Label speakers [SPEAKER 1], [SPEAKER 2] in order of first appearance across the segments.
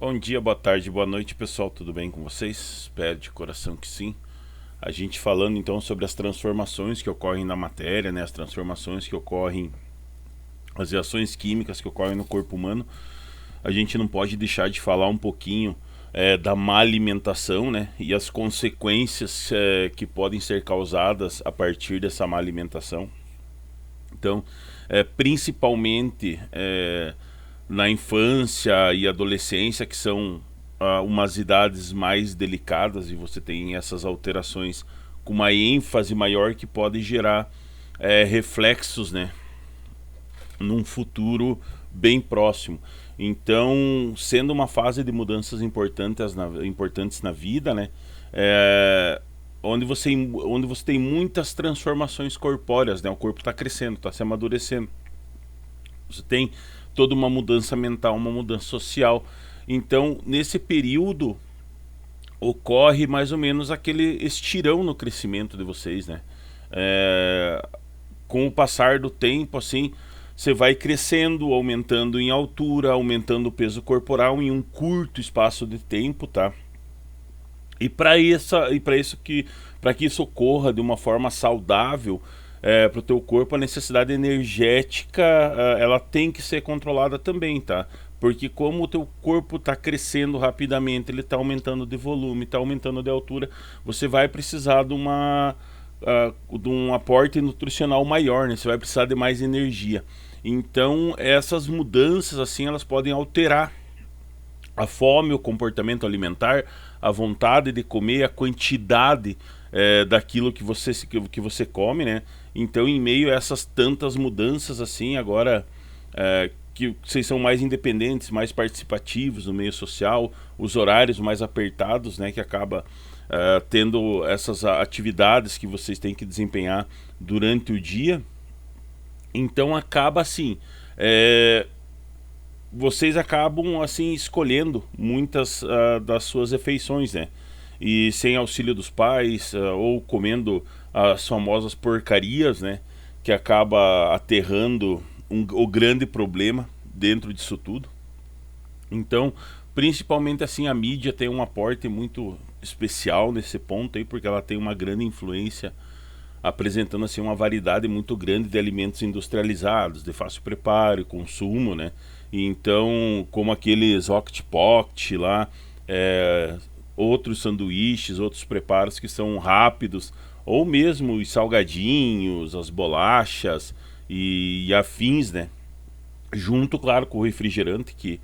[SPEAKER 1] Bom dia, boa tarde, boa noite, pessoal. Tudo bem com vocês? Espero de coração que sim. A gente falando então sobre as transformações que ocorrem na matéria, né? As transformações que ocorrem, as reações químicas que ocorrem no corpo humano. A gente não pode deixar de falar um pouquinho da má alimentação, né? E as consequências que podem ser causadas a partir dessa má alimentação. Então, principalmente na infância e adolescência, que são umas idades mais delicadas, e você tem essas alterações com uma ênfase maior que pode gerar reflexos, né, num futuro bem próximo. Então, sendo uma fase de mudanças importantes na vida, né, é, onde você tem muitas transformações corpóreas, né, o corpo está crescendo, está se amadurecendo. Você tem toda uma mudança mental, uma mudança social. Então, nesse período, ocorre mais ou menos aquele estirão no crescimento de vocês, né? É, com o passar do tempo, assim, você vai crescendo, aumentando em altura, aumentando o peso corporal em um curto espaço de tempo, tá? E para que isso ocorra de uma forma saudável para o teu corpo, a necessidade energética ela tem que ser controlada também, tá? Porque como o teu corpo está crescendo rapidamente, ele está aumentando de volume, está aumentando de altura, você vai precisar de um aporte nutricional maior, né? Você vai precisar de mais energia. Então essas mudanças assim elas podem alterar a fome, o comportamento alimentar, a vontade de comer, a quantidade daquilo que você come, né? Então, em meio a essas tantas mudanças assim, agora que vocês são mais independentes, mais participativos no meio social, os horários mais apertados, né? Que acaba tendo essas atividades que vocês têm que desempenhar durante o dia. Então, acaba assim. Vocês acabam assim escolhendo muitas das suas refeições, né? E sem auxílio dos pais, ou comendo as famosas porcarias, né? Que acaba aterrando o grande problema dentro disso tudo. Então, principalmente assim, a mídia tem um aporte muito especial nesse ponto aí, porque ela tem uma grande influência apresentando assim uma variedade muito grande de alimentos industrializados, de fácil preparo e consumo, né? E então, como aqueles hot pot lá, é, outros sanduíches, outros preparos que são rápidos, ou mesmo os salgadinhos, as bolachas e afins, né? Junto, claro, com o refrigerante, que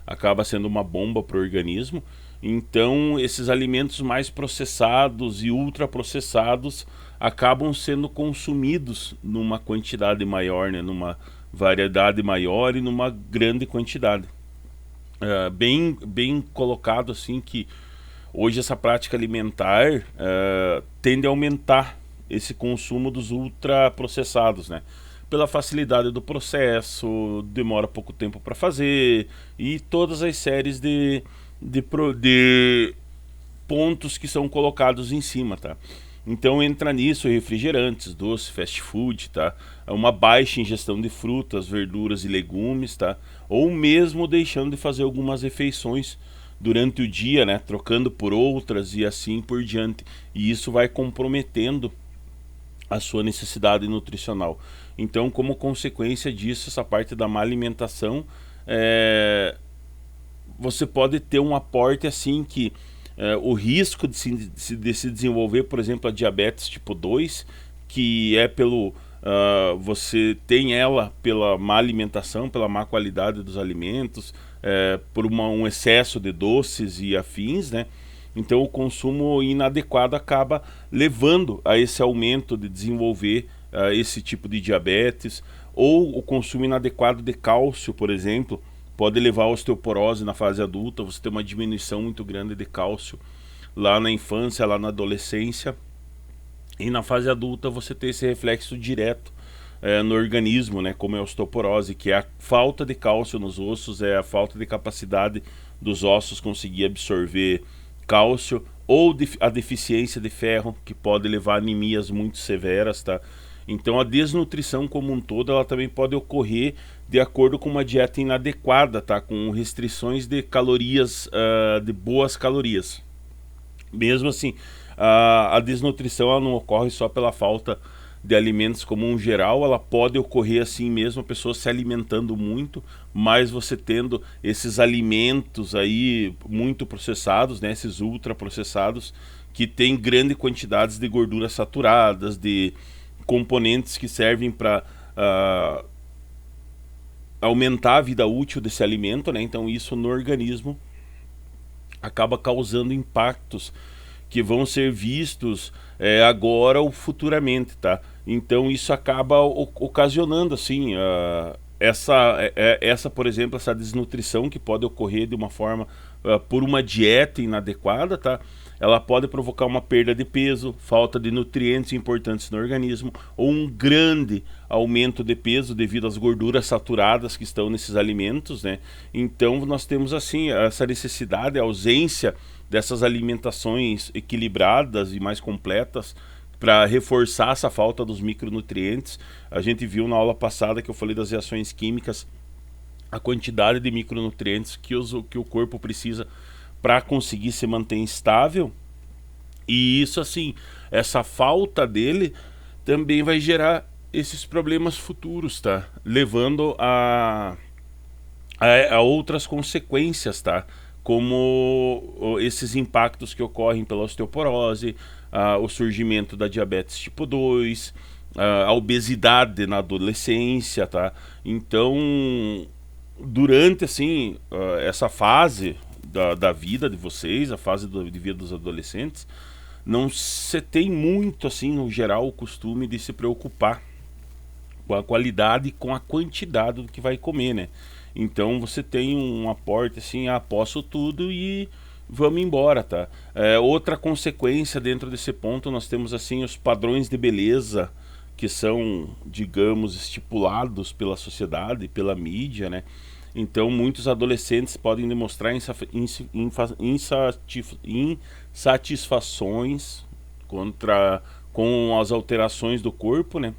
[SPEAKER 1] acaba sendo uma bomba para o organismo. Então, esses alimentos mais processados e ultraprocessados acabam sendo consumidos numa quantidade maior, né? Numa variedade maior e numa grande quantidade. Bem colocado assim que hoje essa prática alimentar tende a aumentar esse consumo dos ultraprocessados, né? Pela facilidade do processo, demora pouco tempo para fazer e todas as séries de pontos que são colocados em cima, tá? Então entra nisso refrigerantes, doce, fast food, tá? Uma baixa ingestão de frutas, verduras e legumes, tá? Ou mesmo deixando de fazer algumas refeições durante o dia, né? Trocando por outras e assim por diante. E isso vai comprometendo a sua necessidade nutricional. Então, como consequência disso, essa parte da má alimentação, você pode ter um aporte assim que o risco de se desenvolver, por exemplo, a diabetes tipo 2, que é pelo você tem ela pela má alimentação, pela má qualidade dos alimentos, por um excesso de doces e afins, né? Então o consumo inadequado acaba levando a esse aumento de desenvolver esse tipo de diabetes, ou o consumo inadequado de cálcio, por exemplo, pode levar à osteoporose na fase adulta, você tem uma diminuição muito grande de cálcio lá na infância, lá na adolescência, e na fase adulta você tem esse reflexo direto no organismo, né, como é a osteoporose, que é a falta de cálcio nos ossos, é a falta de capacidade dos ossos conseguir absorver cálcio, ou a deficiência de ferro, que pode levar a anemias muito severas, tá? Então a desnutrição como um todo, ela também pode ocorrer de acordo com uma dieta inadequada, tá? Com restrições de calorias, de boas calorias. Mesmo assim, a desnutrição ela não ocorre só pela falta de alimentos como um geral, ela pode ocorrer assim mesmo, a pessoa se alimentando muito, mas você tendo esses alimentos aí muito processados, né, esses ultraprocessados, que tem grandes quantidades de gorduras saturadas, de componentes que servem para aumentar a vida útil desse alimento, né? Então isso no organismo acaba causando impactos que vão ser vistos agora ou futuramente, tá? Então isso acaba ocasionando assim essa, por exemplo, essa desnutrição que pode ocorrer de uma forma por uma dieta inadequada, tá? Ela pode provocar uma perda de peso, falta de nutrientes importantes no organismo ou um grande aumento de peso devido às gorduras saturadas que estão nesses alimentos, né? Então nós temos assim essa necessidade, a ausência dessas alimentações equilibradas e mais completas para reforçar essa falta dos micronutrientes. A gente viu na aula passada que eu falei das reações químicas, a quantidade de micronutrientes que o corpo precisa para conseguir se manter estável. E isso assim, essa falta dele também vai gerar esses problemas futuros, tá? Levando a outras consequências, tá? Como esses impactos que ocorrem pela osteoporose, o surgimento da diabetes tipo 2, a obesidade na adolescência, tá? Então, durante assim, essa fase da vida de vocês, a fase de vida dos adolescentes, não se tem muito assim, no geral, o costume de se preocupar com a qualidade e com a quantidade do que vai comer, né? Então você tem um aporte assim, posso tudo e vamos embora, tá? Outra consequência dentro desse ponto, nós temos assim os padrões de beleza que são, digamos, estipulados pela sociedade, pela mídia, né? Então muitos adolescentes podem demonstrar insatisfações com as alterações do corpo, né?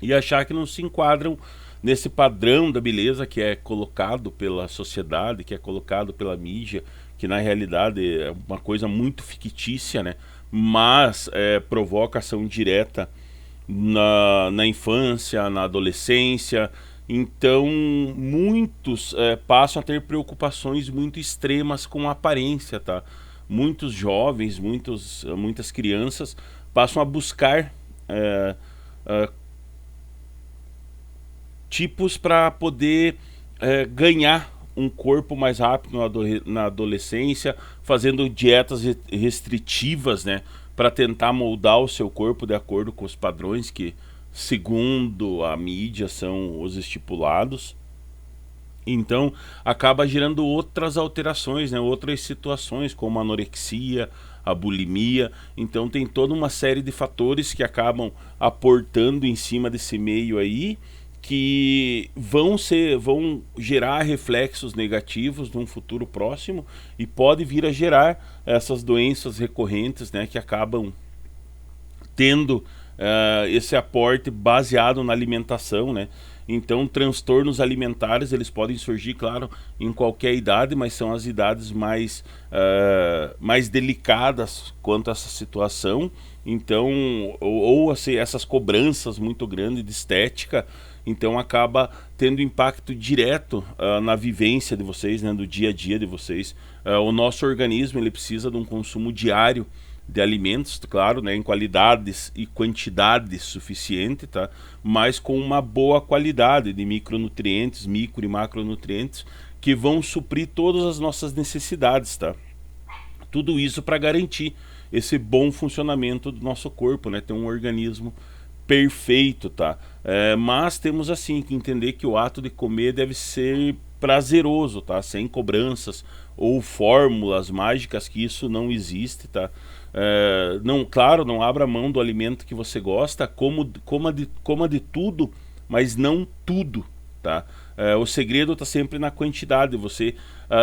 [SPEAKER 1] E achar que não se enquadram nesse padrão da beleza que é colocado pela sociedade, que é colocado pela mídia, que na realidade é uma coisa muito fictícia, né? Mas provoca ação direta na infância, na adolescência. Então muitos passam a ter preocupações muito extremas com a aparência, tá? Muitos jovens, muitas crianças passam a buscar tipos para poder ganhar um corpo mais rápido na adolescência, fazendo dietas restritivas, né, para tentar moldar o seu corpo de acordo com os padrões que, segundo a mídia, são os estipulados. Então acaba gerando outras alterações, né, outras situações como a anorexia, a bulimia. Então tem toda uma série de fatores que acabam aportando em cima desse meio aí, que vão gerar reflexos negativos num futuro próximo e pode vir a gerar essas doenças recorrentes, né, que acabam tendo esse aporte baseado na alimentação, né? Então transtornos alimentares eles podem surgir, claro, em qualquer idade, mas são as idades mais delicadas quanto a essa situação. Então, ou assim, essas cobranças muito grandes de estética, então acaba tendo impacto direto na vivência de vocês, né, do dia a dia de vocês. O nosso organismo ele precisa de um consumo diário de alimentos, claro, né, em qualidades e quantidades suficiente, tá? Mas com uma boa qualidade de micronutrientes, micro e macronutrientes que vão suprir todas as nossas necessidades, tá? Tudo isso para garantir esse bom funcionamento do nosso corpo, né? Ter um organismo perfeito, tá? Mas temos assim que entender que o ato de comer deve ser prazeroso, tá? Sem cobranças ou fórmulas mágicas, que isso não existe, tá? Não, claro, não abra mão do alimento que você gosta, coma de tudo, mas não tudo, tá? O segredo está sempre na quantidade, você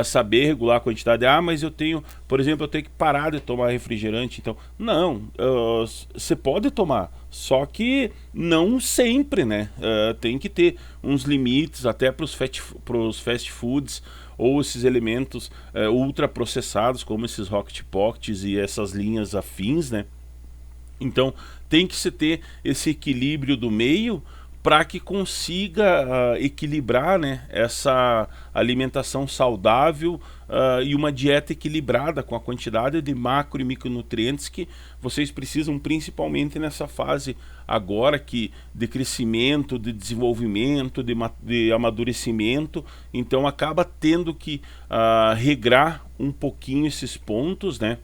[SPEAKER 1] saber regular a quantidade. Mas eu tenho, por exemplo, eu tenho que parar de tomar refrigerante. Então, não, você pode tomar, só que não sempre, né? Tem que ter uns limites até para os fast foods ou esses elementos ultraprocessados, como esses Rocket Pockets e essas linhas afins, né? Então tem que se ter esse equilíbrio do meio para que consiga equilibrar, né, essa alimentação saudável e uma dieta equilibrada com a quantidade de macro e micronutrientes que vocês precisam, principalmente nessa fase agora de crescimento, de desenvolvimento, de amadurecimento. Então acaba tendo que regrar um pouquinho esses pontos, né,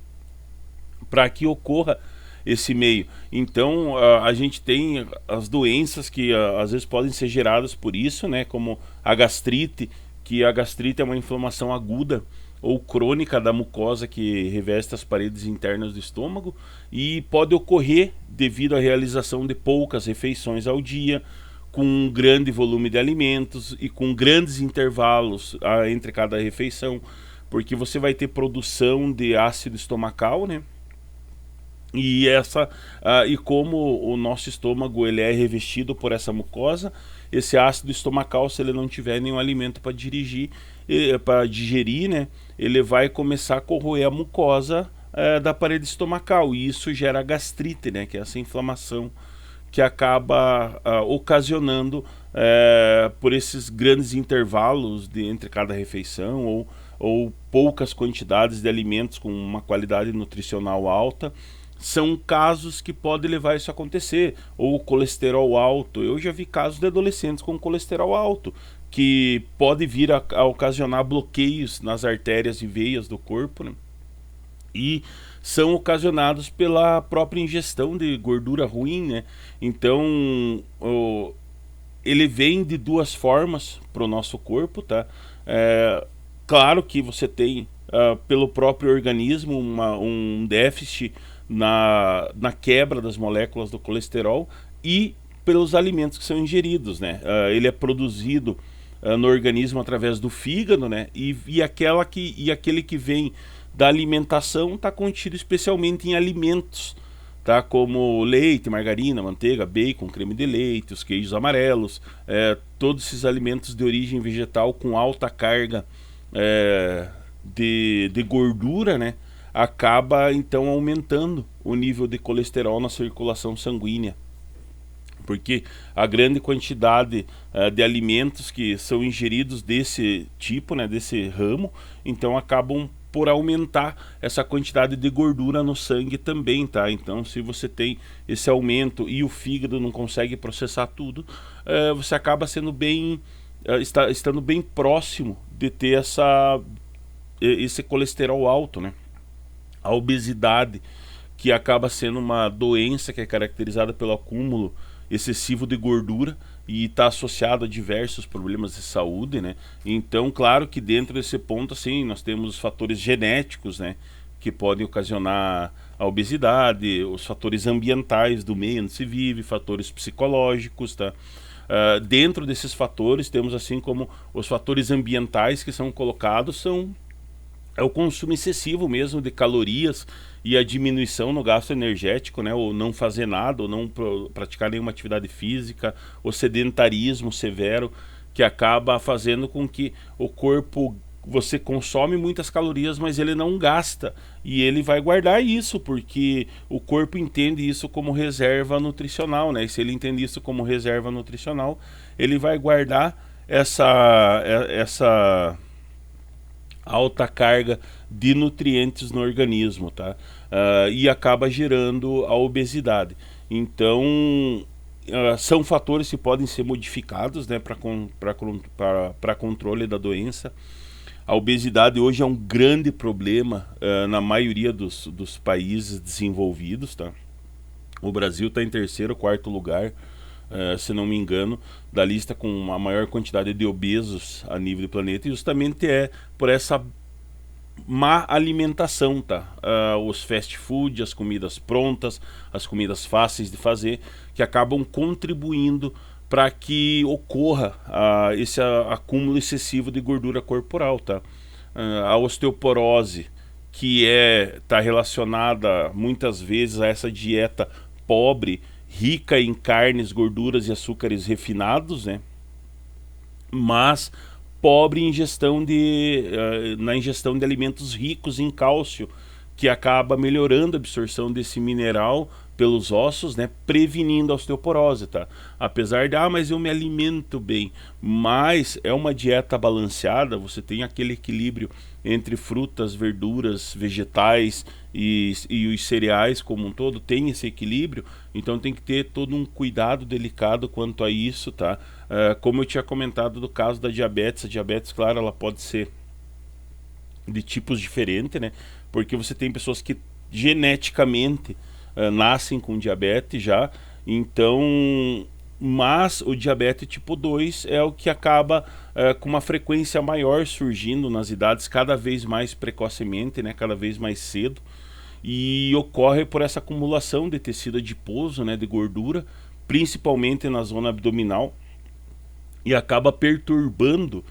[SPEAKER 1] para que ocorra esse meio. Então a gente tem as doenças que às vezes podem ser geradas por isso, né? Como a gastrite, que a gastrite é uma inflamação aguda ou crônica da mucosa que reveste as paredes internas do estômago e pode ocorrer devido à realização de poucas refeições ao dia, com um grande volume de alimentos e com grandes intervalos entre cada refeição, porque você vai ter produção de ácido estomacal, né? E como o nosso estômago ele é revestido por essa mucosa, esse ácido estomacal, se ele não tiver nenhum alimento para digerir, né, ele vai começar a corroer a mucosa da parede estomacal, e isso gera gastrite, né, que é essa inflamação que acaba ocasionando por esses grandes intervalos entre cada refeição ou poucas quantidades de alimentos com uma qualidade nutricional alta. São casos que podem levar isso a acontecer, ou colesterol alto. Eu já vi casos de adolescentes com colesterol alto, que pode vir a ocasionar bloqueios nas artérias e veias do corpo, né? E são ocasionados pela própria ingestão de gordura ruim, né? Então, ele vem de duas formas para o nosso corpo, tá? Claro que você tem, pelo próprio organismo, um déficit na quebra das moléculas do colesterol e pelos alimentos que são ingeridos, né? Ele é produzido no organismo através do fígado, né? E aquele que vem da alimentação está contido especialmente em alimentos, tá? Como leite, margarina, manteiga, bacon, creme de leite, os queijos amarelos, todos esses alimentos de origem vegetal com alta carga de gordura, né? Acaba então aumentando o nível de colesterol na circulação sanguínea, porque a grande quantidade de alimentos que são ingeridos desse tipo, né, desse ramo, então acabam por aumentar essa quantidade de gordura no sangue também, tá? Então, se você tem esse aumento e o fígado não consegue processar tudo, você acaba sendo estando bem próximo de ter esse colesterol alto, né? A obesidade, que acaba sendo uma doença que é caracterizada pelo acúmulo excessivo de gordura e está associado a diversos problemas de saúde, né? Então, claro que dentro desse ponto, assim, nós temos os fatores genéticos, né, que podem ocasionar a obesidade, os fatores ambientais do meio onde se vive, fatores psicológicos, tá? Dentro desses fatores temos, assim como os fatores ambientais que são colocados, é o consumo excessivo mesmo de calorias e a diminuição no gasto energético, né? Ou não fazer nada, ou não praticar nenhuma atividade física, o sedentarismo severo, que acaba fazendo com que o corpo, você consome muitas calorias, mas ele não gasta, e ele vai guardar isso, porque o corpo entende isso como reserva nutricional, né? E se ele entende isso como reserva nutricional, ele vai guardar essa alta carga de nutrientes no organismo, tá? E acaba gerando a obesidade. Então, são fatores que podem ser modificados, né, para controle da doença. A obesidade hoje é um grande problema na maioria dos países desenvolvidos, tá? O Brasil está em terceiro ou quarto lugar, se não me engano, da lista com a maior quantidade de obesos a nível do planeta, e justamente é por essa má alimentação, tá? Os fast food, as comidas prontas, as comidas fáceis de fazer, que acabam contribuindo para que ocorra esse acúmulo excessivo de gordura corporal, tá? A osteoporose, que está relacionada muitas vezes a essa dieta pobre, rica em carnes, gorduras e açúcares refinados, né? Mas pobre em na ingestão de alimentos ricos em cálcio, que acaba melhorando a absorção desse mineral pelos ossos, né, prevenindo a osteoporose, tá? Apesar de, mas eu me alimento bem, mas é uma dieta balanceada, você tem aquele equilíbrio entre frutas, verduras, vegetais e os cereais como um todo, tem esse equilíbrio, então tem que ter todo um cuidado delicado quanto a isso, tá? Como eu tinha comentado do caso da diabetes, a diabetes, claro, ela pode ser de tipos diferentes, né? Porque você tem pessoas que geneticamente nascem com diabetes já, então, mas o diabetes tipo 2 é o que acaba com uma frequência maior surgindo nas idades cada vez mais precocemente, né? Cada vez mais cedo, e ocorre por essa acumulação de tecido adiposo, né? De gordura, principalmente na zona abdominal, e acaba perturbando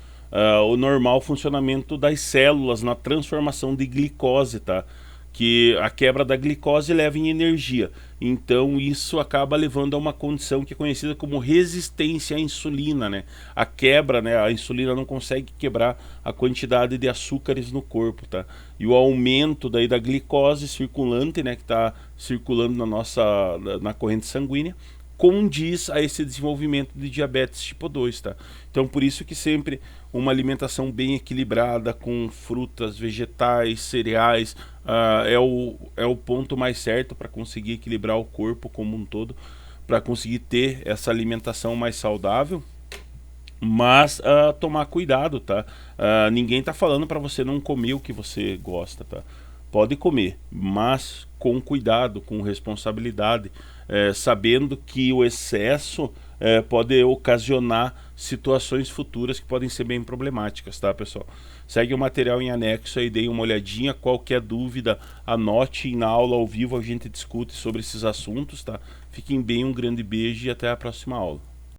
[SPEAKER 1] o normal funcionamento das células na transformação de glicose, tá? Que a quebra da glicose leva em energia. Então isso acaba levando a uma condição que é conhecida como resistência à insulina, né? A quebra, né? A insulina não consegue quebrar a quantidade de açúcares no corpo, tá? E o aumento daí da glicose circulante, né? Que está circulando na corrente sanguínea, condiz a esse desenvolvimento de diabetes tipo 2, tá? Então por isso que sempre uma alimentação bem equilibrada com frutas, vegetais, cereais é o ponto mais certo para conseguir equilibrar o corpo como um todo, para conseguir ter essa alimentação mais saudável. Mas tomar cuidado, tá? Ninguém tá falando para você não comer o que você gosta, tá? Pode comer, mas com cuidado, com responsabilidade, sabendo que o excesso pode ocasionar situações futuras que podem ser bem problemáticas, tá, pessoal? Segue o material em anexo aí, dê uma olhadinha. Qualquer dúvida, anote, e na aula ao vivo a gente discute sobre esses assuntos, tá? Fiquem bem, um grande beijo e até a próxima aula.